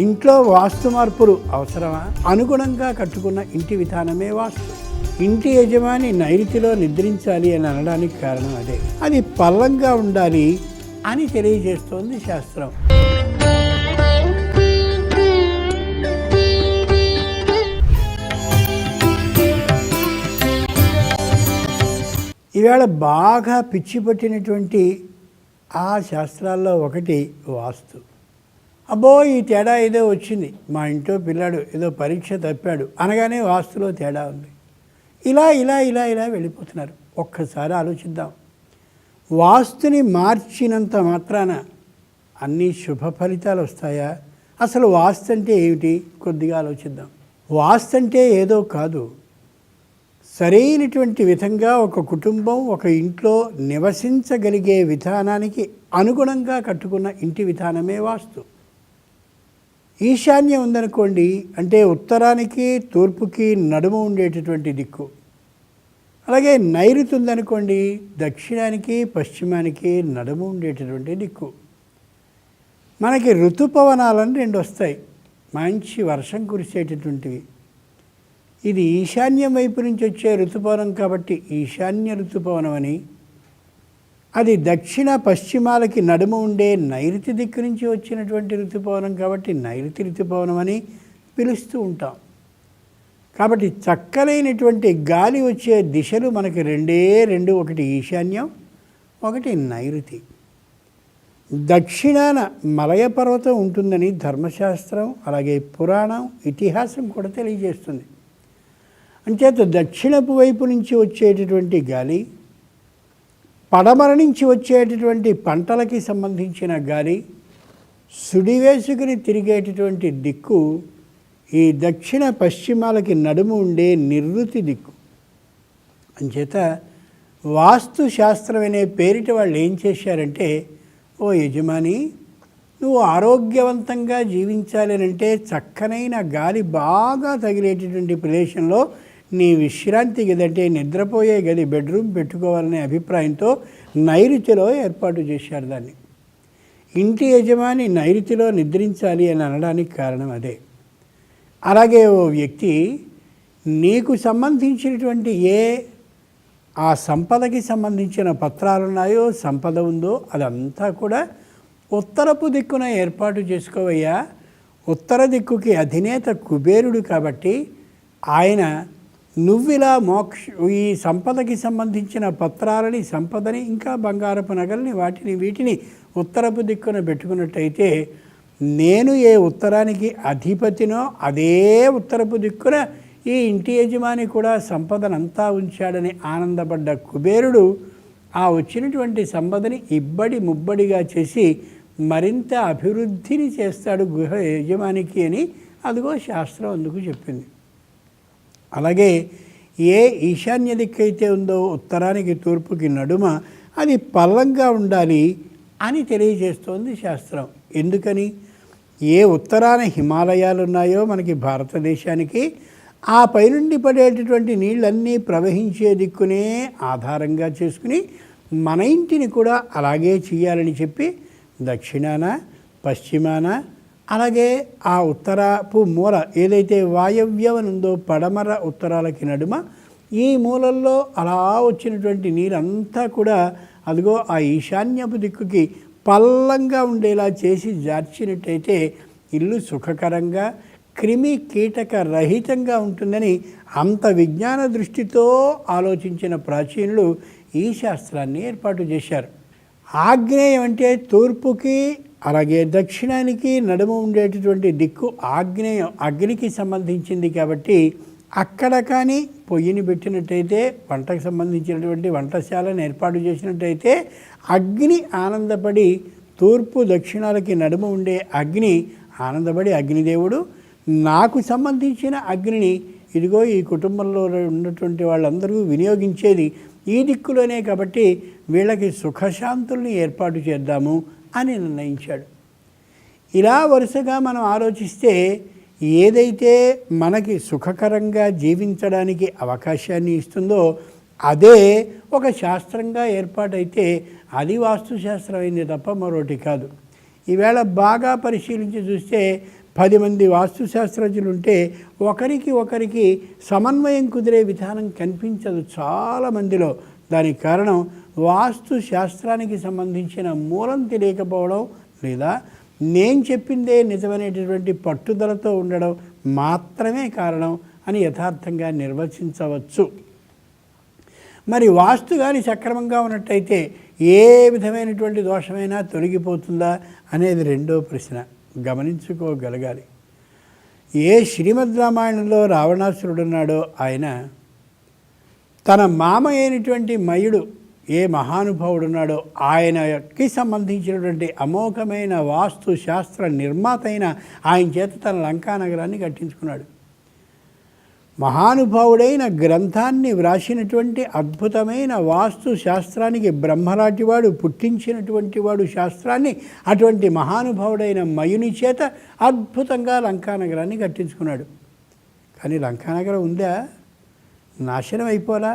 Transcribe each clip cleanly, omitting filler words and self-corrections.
ఇంట్లో వాస్తు మార్పులు అవసరమా? అనుగుణంగా కట్టుకున్న ఇంటి విధానమే వాస్తు. ఇంటి యజమాని నైరుతిలో నిద్రించాలి అని అనడానికి కారణం అదే. అది పల్లంగా ఉండాలి అని తెలియజేస్తోంది శాస్త్రం. ఈవేళ బాగా పిచ్చి పట్టినటువంటి ఆ శాస్త్రాల్లో ఒకటి వాస్తు. అబ్బో ఈ తేడా ఏదో వచ్చింది, మా ఇంట్లో పిల్లాడు ఏదో పరీక్ష తప్పాడు అనగానే వాస్తులో తేడా ఉంది. ఇలా ఇలా ఇలా ఇలా వెళ్ళిపోతున్నారు. ఒక్కసారి ఆలోచిద్దాం. వాస్తుని మార్చినంత మాత్రాన అన్ని శుభ ఫలితాలు వస్తాయా? అసలు వాస్తు అంటే ఏమిటి? కొద్దిగా ఆలోచిద్దాం. వాస్తు అంటే ఏదో కాదు, సరైనటువంటి విధంగా ఒక కుటుంబం ఒక ఇంట్లో నివసించగలిగే విధానానికి అనుగుణంగా కట్టుకున్న ఇంటి విధానమే వాస్తు. ఈశాన్యం ఉందనుకోండి, అంటే ఉత్తరానికి తూర్పుకి నడుము ఉండేటటువంటి దిక్కు. అలాగే నైరుతి ఉందనుకోండి, దక్షిణానికి పశ్చిమానికి నడుము ఉండేటటువంటి దిక్కు. మనకి ఋతుపవనాలని రెండు వస్తాయి, మంచి వర్షం కురిసేటటువంటివి. ఇది ఈశాన్యం వైపు నుంచి వచ్చే ఋతుపవనం కాబట్టి ఈశాన్య ఋతుపవనం అని, అది దక్షిణ పశ్చిమాలకి నడుము ఉండే నైరుతి దిక్కు నుంచి వచ్చినటువంటి ఋతుపవనం కాబట్టి నైరుతి ఋతుపవనం అని పిలుస్తూ ఉంటాం. కాబట్టి చక్కలైనటువంటి గాలి వచ్చే దిశలు మనకి రెండే రెండు, ఒకటి ఈశాన్యం, ఒకటి నైరుతి. దక్షిణాన మలయ పర్వతం ఉంటుందని ధర్మశాస్త్రం అలాగే పురాణం ఇతిహాసం కూడా తెలియజేస్తుంది. అంచేత దక్షిణపు వైపు నుంచి వచ్చేటటువంటి గాలి, పడమర నుంచి వచ్చేటటువంటి పంటలకి సంబంధించిన గాలి, సుడివేసుకుని తిరిగేటటువంటి దిక్కు ఈ దక్షిణ పశ్చిమాలకి నడుము ఉండే నివృత్తి దిక్కు. అంచేత వాస్తు శాస్త్రం అనే పేరిట వాళ్ళు ఏం చేశారంటే, ఓ యజమాని నువ్వు ఆరోగ్యవంతంగా జీవించాలి అంటే చక్కనైన గాలి బాగా తగిలేటటువంటి ప్రదేశంలో నీ విశ్రాంతి గది అంటే నిద్రపోయే గది బెడ్రూమ్ పెట్టుకోవాలనే అభిప్రాయంతో నైరుతిలో ఏర్పాటు చేశారు దాన్ని. ఇంటి యజమాని నైరుతిలో నిద్రించాలి అని అనడానికి కారణం అదే. అలాగే ఓ వ్యక్తి నీకు సంబంధించినటువంటి ఆ సంపదకి సంబంధించిన పత్రాలు ఉన్నాయో, సంపద ఉందో అదంతా కూడా ఉత్తరపు దిక్కున ఏర్పాటు చేసుకోవయ్యా. ఉత్తర దిక్కుకి అధినేత కుబేరుడు కాబట్టి ఆయన నువ్విలా ఈ సంపదకి సంబంధించిన పత్రాలని, సంపదని, ఇంకా బంగారపు నగల్ని, వీటిని ఉత్తరపు దిక్కున పెట్టుకున్నట్టయితే నేను ఏ ఉత్తరానికి అధిపతినో అదే ఉత్తరపు దిక్కున ఈ ఇంటి యజమాని కూడా సంపదనంతా ఉంచాడని ఆనందపడ్డ కుబేరుడు ఆ వచ్చినటువంటి సంపదని ఇబ్బడి ముబ్బడిగా చేసి మరింత అభివృద్ధిని చేస్తాడు గృహ యజమానికి అని అదిగో శాస్త్రం అందుకు చెప్పింది. అలాగే ఏ ఈశాన్య దిక్కైతే ఉందో ఉత్తరానికి తూర్పుకి నడుమ అది పల్లంగా ఉండాలి అని తెలియజేస్తోంది శాస్త్రం. ఎందుకని? ఏ ఉత్తరాన హిమాలయాలు ఉన్నాయో మనకి భారతదేశానికి, ఆ పైనుండి పడేటటువంటి నీళ్ళన్నీ ప్రవహించే దిక్కునే ఆధారంగా చేసుకుని మన ఇంటిని కూడా అలాగే చేయాలని చెప్పి దక్షిణాన పశ్చిమాన అలాగే ఆ ఉత్తరపు మూల ఏదైతే వాయవ్యం ఉందో పడమర ఉత్తరాలకి నడుమ ఈ మూలల్లో అలా వచ్చినటువంటి నీరంతా కూడా అదిగో ఆ ఈశాన్యపు దిక్కుకి పల్లంగా ఉండేలా చేసి జార్చినట్టయితే ఇల్లు సుఖకరంగా క్రిమి కీటక రహితంగా ఉంటుందని అంత విజ్ఞాన దృష్టితో ఆలోచించిన ప్రాచీనులు ఈ శాస్త్రాన్ని ఏర్పాటు చేశారు. ఆగ్నేయం అంటే తూర్పుకి అలాగే దక్షిణానికి నడుము ఉండేటటువంటి దిక్కు ఆగ్నేయం, అగ్నికి సంబంధించింది కాబట్టి అక్కడ కానీ పొయ్యిని పెట్టినట్టయితే, వంటకు సంబంధించినటువంటి వంటశాలను ఏర్పాటు చేసినట్టయితే అగ్ని ఆనందపడి తూర్పు దక్షిణాలకి నడుము ఉండే అగ్ని ఆనందపడి అగ్నిదేవుడు నాకు సంబంధించిన అగ్నిని ఇదిగో ఈ కుటుంబంలో ఉన్నటువంటి వాళ్ళందరూ వినియోగించేది ఈ దిక్కులోనే కాబట్టి వీళ్ళకి సుఖశాంతుల్ని ఏర్పాటు చేద్దాము అని నిర్ణయించాడు. ఇలా వరుసగా మనం ఆలోచిస్తే ఏదైతే మనకి సుఖకరంగా జీవించడానికి అవకాశాన్ని ఇస్తుందో అదే ఒక శాస్త్రంగా ఏర్పాటైతే అది వాస్తుశాస్త్రం అయింది తప్ప మరొకటి కాదు. ఈవేళ బాగా పరిశీలించి చూస్తే 10 మంది వాస్తుశాస్త్రజ్ఞులు ఉంటే ఒకరికి సమన్వయం కుదిరే విధానం కనిపించదు చాలామందిలో. దానికి కారణం వాస్తు శాస్త్రానికి సంబంధించిన మూలం తెలియకపోవడం, లేదా నేను చెప్పిందే నిజమనేటటువంటి పట్టుదలతో ఉండడం మాత్రమే కారణం అని యథార్థంగా నిర్వచించవచ్చు. మరి వాస్తు కానీ సక్రమంగా ఉన్నట్టయితే ఏ విధమైనటువంటి దోషమైనా తొలగిపోతుందా అనేది రెండో ప్రశ్న గమనించుకోగలగాలి. ఏ శ్రీమద్ రామాయణంలో రావణాసురుడున్నాడో ఆయన తన మామ అయినటువంటి మయుడు ఏ మహానుభావుడున్నాడో ఆయనకి సంబంధించినటువంటి అమోఘమైన వాస్తు శాస్త్ర నిర్మాత అయిన ఆయన చేత తన లంకా నగరాన్ని కట్టించుకున్నాడు. మహానుభావుడైన గ్రంథాన్ని వ్రాసినటువంటి అద్భుతమైన వాస్తు శాస్త్రానికి బ్రహ్మలాంటివాడు పుట్టించినటువంటి వాడు శాస్త్రాన్ని అటువంటి మహానుభావుడైన మయుని చేత అద్భుతంగా లంకానగరాన్ని కట్టించుకున్నాడు. కానీ లంకానగరం ఉందా? నాశనం అయిపోలా,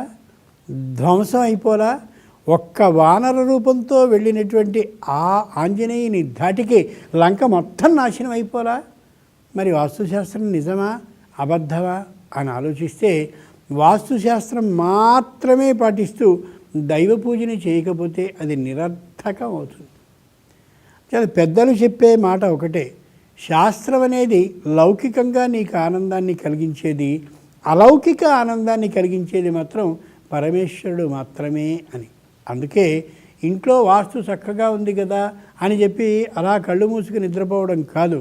ధ్వంసం అయిపోలా. ఒక్క వానర రూపంతో వెళ్ళినటువంటి ఆ ఆంజనేయుని ధాటికి లంక మొత్తం నాశనం అయిపోలా. మరి వాస్తుశాస్త్రం నిజమా అబద్ధమా అని ఆలోచిస్తే వాస్తుశాస్త్రం మాత్రమే పాటిస్తూ దైవ పూజని చేయకపోతే అది నిరర్థకం అవుతుంది. చాలా పెద్దలు చెప్పే మాట ఒకటే, శాస్త్రం అనేది లౌకికంగా నీకు ఆనందాన్ని కలిగించేది, అలౌకిక ఆనందాన్ని కలిగించేది మాత్రం పరమేశ్వరుడు మాత్రమే అని. అందుకే ఇంట్లో వాస్తు చక్కగా ఉంది కదా అని చెప్పి అలా కళ్ళు మూసుకు నిద్రపోవడం కాదు.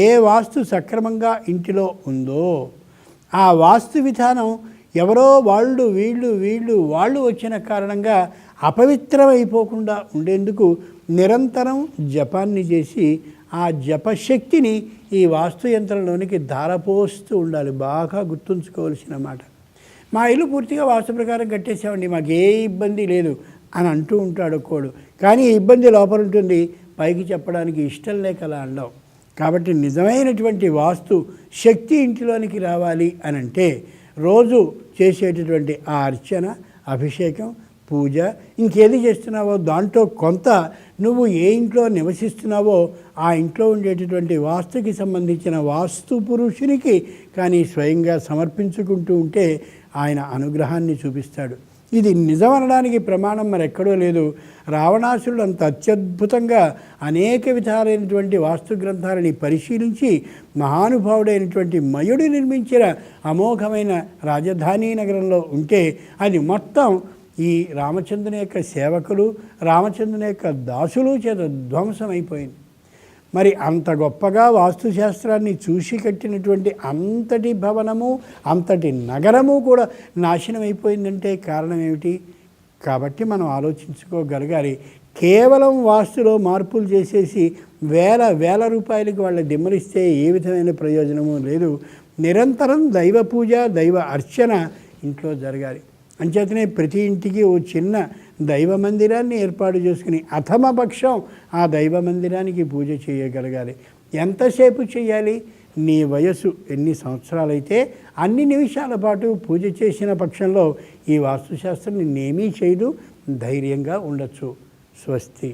ఏ వాస్తు సక్రమంగా ఇంటిలో ఉందో ఆ వాస్తు విధానం ఎవరో వాళ్ళు వచ్చిన కారణంగా అపవిత్రమైపోకుండా ఉండేందుకు నిరంతరం జపాన్ని చేసి ఆ జపశక్తిని ఈ వాస్తు యంత్రంలోనికి ధారపోస్తూ ఉండాలి. బాగా గుర్తుంచుకోవాల్సిన మాట. మా ఇల్లు పూర్తిగా వాస్తు ప్రకారం కట్టేసామండి, మాకు ఏ ఇబ్బంది లేదు అని అంటూ ఉంటాడు ఒక్కోడు. కానీ ఇబ్బంది లోపల ఉంటుంది, పైకి చెప్పడానికి ఇష్టం లేక అలా అండం. కాబట్టి నిజమైనటువంటి వాస్తు శక్తి ఇంటిలోనికి రావాలి అని అంటే రోజు చేసేటటువంటి ఆ అర్చన, అభిషేకం, పూజ, ఇంకేది చేస్తున్నావో దాంట్లో కొంత నువ్వు ఏ ఇంట్లో నివసిస్తున్నావో ఆ ఇంట్లో ఉండేటటువంటి వాస్తుకి సంబంధించిన వాస్తు పురుషునికి కానీ స్వయంగా సమర్పించుకుంటూ ఉంటే ఆయన అనుగ్రహాన్ని చూపిస్తాడు. ఇది నిజమనడానికి ప్రమాణం మరెక్కడో లేదు. రావణాసురుడు అంత అత్యద్భుతంగా అనేక విధాలైనటువంటి వాస్తు గ్రంథాలని పరిశీలించి మహానుభావుడైనటువంటి మయుడు నిర్మించిన అమోఘమైన రాజధాని నగరంలో ఉంటే అది మొత్తం ఈ రామచంద్రుని యొక్క సేవకులు, రామచంద్రుని యొక్క దాసులు చేత ధ్వంసం అయిపోయింది. మరి అంత గొప్పగా వాస్తుశాస్త్రాన్ని చూసి కట్టినటువంటి అంతటి భవనము, అంతటి నగరము కూడా నాశనం అయిపోయిందంటే కారణం ఏమిటి? కాబట్టి మనం ఆలోచించుకోగలగాలి. కేవలం వాస్తులో మార్పులు చేసేసి వేల రూపాయలకి వాళ్ళ దిమ్మరిస్తే ఏ విధమైన ప్రయోజనము లేదు. నిరంతరం దైవ పూజ, దైవ అర్చన ఇంట్లో జరగాలి. అంచేతనే ప్రతి ఇంటికి ఓ చిన్న దైవ మందిరాన్ని ఏర్పాటు చేసుకుని అథమపక్షం ఆ దైవ మందిరానికి పూజ చేయగలగాలి. ఎంతసేపు చేయాలి? నీ వయసు ఎన్ని సంవత్సరాలైతే అన్ని నిమిషాల పాటు పూజ చేసిన పక్షంలో ఈ వాస్తుశాస్త్రం నిన్నేమీ చేయదు, ధైర్యంగా ఉండొచ్చు. స్వస్తి.